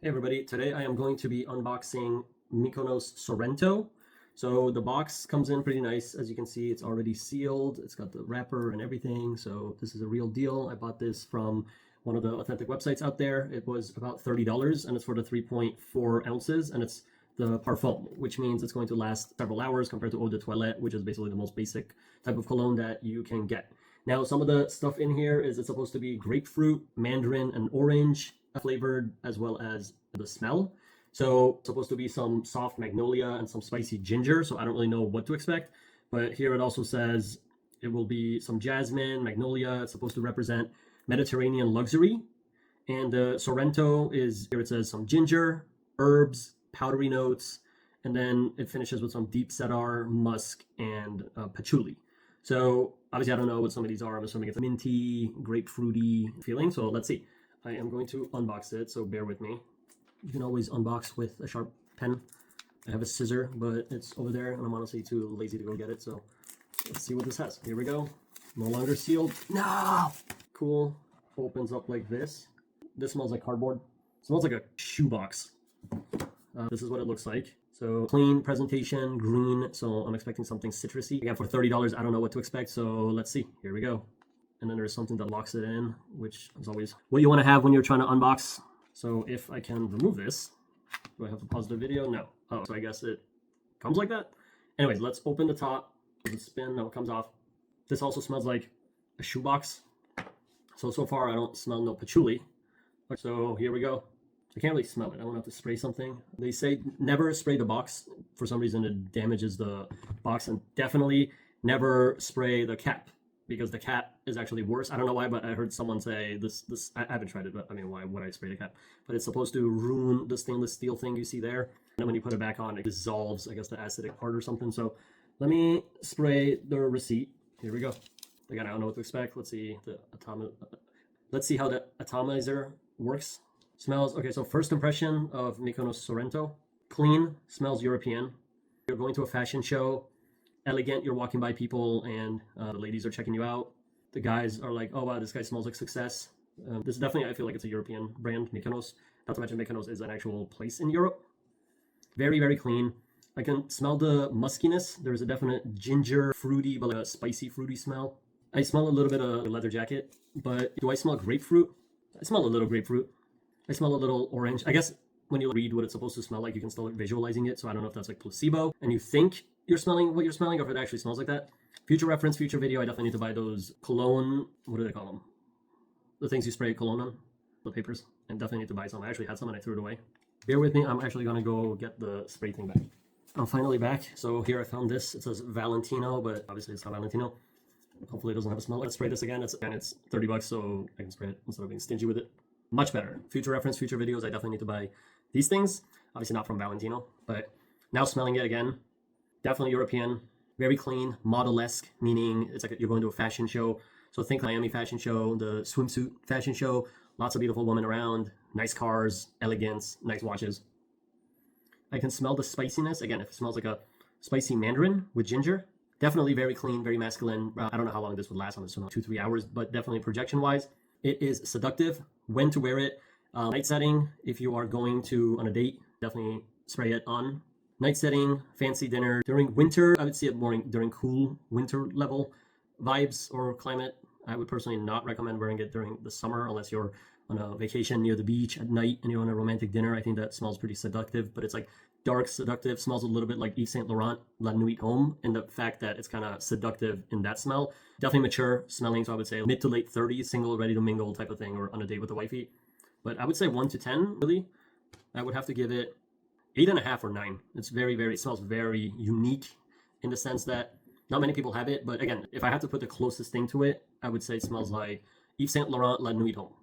Hey everybody, today I am going to be unboxing Mykonos Sorrento. So the box comes in pretty nice. As you can see, it's already sealed. It's got the wrapper and everything. So this is a real deal. I bought this from one of the authentic websites out there. It was about $30 and it's for the 3.4 ounces and it's the parfum, which means it's going to last several hours compared to eau de toilette, which is basically the most basic type of cologne that you can get. Now, some of the stuff in here is it's supposed to be grapefruit, mandarin, and orange flavored, as well as the smell. So it's supposed to be some soft magnolia and some spicy ginger. So I don't really know what to expect, but here it also says it will be some jasmine, magnolia. It's supposed to represent Mediterranean luxury. And the Sorrento is, here it says some ginger, herbs, powdery notes, and then it finishes with some deep cedar, musk, and patchouli. So obviously I don't know what some of these are. I'm assuming it's a minty, grapefruity feeling. So let's see. I am going to unbox it, so bear with me. You can always unbox with a sharp pen. I have a scissor, but it's over there, and I'm honestly too lazy to go get it, so let's see what this has. Here we go. No longer sealed. No! Cool. Opens up like this. This smells like cardboard. It smells like a shoebox. This is what it looks like. So clean presentation, green, so I'm expecting something citrusy. Again, for $30, I don't know what to expect, so let's see. Here we go. And then there's something that locks it in, which is always what you want to have when you're trying to unbox. So if I can remove this, do I have to pause the video? No. Oh, so I guess it comes like that. Anyways, let's open the top. Does it spin? No, it comes off. This also smells like a shoebox. So far I don't smell no patchouli. So here we go. I can't really smell it. I don't have to spray something. They say never spray the box. For some reason it damages the box, and definitely never spray the cap, because the cap is actually worse. I don't know why, but I heard someone say this, I haven't tried it, but I mean, why would I spray the cap? But it's supposed to ruin the stainless steel thing you see there. And then when you put it back on, it dissolves, I guess, the acidic part or something. So let me spray the receipt. Here we go. Again, I don't know what to expect. Let's see let's see how the atomizer works. Smells, okay, so first impression of Mykonos Sorrento. Clean, smells European. You're going to a fashion show. Elegant, you're walking by people and the ladies are checking you out. The guys are like, oh wow, this guy smells like success. This is definitely, I feel like it's a European brand, Mykonos. Not to mention Mykonos is an actual place in Europe. Very, very clean. I can smell the muskiness. There's a definite ginger, fruity, but like a spicy, fruity smell. I smell a little bit of leather jacket, but do I smell grapefruit? I smell a little grapefruit. I smell a little orange. I guess when you read what it's supposed to smell like, you can start visualizing it. So I don't know if that's like placebo and you think you're smelling what you're smelling, or if it actually smells like that. Future reference, future video, I definitely need to buy those cologne, what do they call them? The things you spray cologne on, the papers, and definitely need to buy some. I actually had some and I threw it away. Bear with me, I'm actually gonna go get the spray thing back. I'm finally back. So here I found this. It says Valentino, but obviously it's not Valentino. Hopefully it doesn't have a smell. Let's spray this again. It's $30, so I can spray it instead of being stingy with it. Much better. Future reference, future videos, I definitely need to buy these things. Obviously not from Valentino, but now smelling it again, definitely European, very clean, model-esque, meaning it's like you're going to a fashion show. So think Miami fashion show, the swimsuit fashion show, lots of beautiful women around, nice cars, elegance, nice watches. I can smell the spiciness. Again, if it smells like a spicy mandarin with ginger, definitely very clean, very masculine. I don't know how long this would last. I'm assuming 2-3 hours, but definitely projection-wise, it is seductive. When to wear it. Night setting, if you are going to on a date, definitely spray it on. Night setting, fancy dinner. During winter, I would see it more during cool winter level vibes or climate. I would personally not recommend wearing it during the summer unless you're on a vacation near the beach at night and you're on a romantic dinner. I think that smells pretty seductive, but it's like dark, seductive, smells a little bit like Yves Saint Laurent, La Nuit Homme, and the fact that it's kind of seductive in that smell. Definitely mature smelling, so I would say mid to late 30s, single, ready to mingle type of thing, or on a date with a wifey. But I would say 1 to 10, really. I would have to give it 8.5 or 9. It's very, very, it smells very unique in the sense that not many people have it. But again, if I had to put the closest thing to it, I would say it smells like Yves Saint Laurent La Nuit Homme.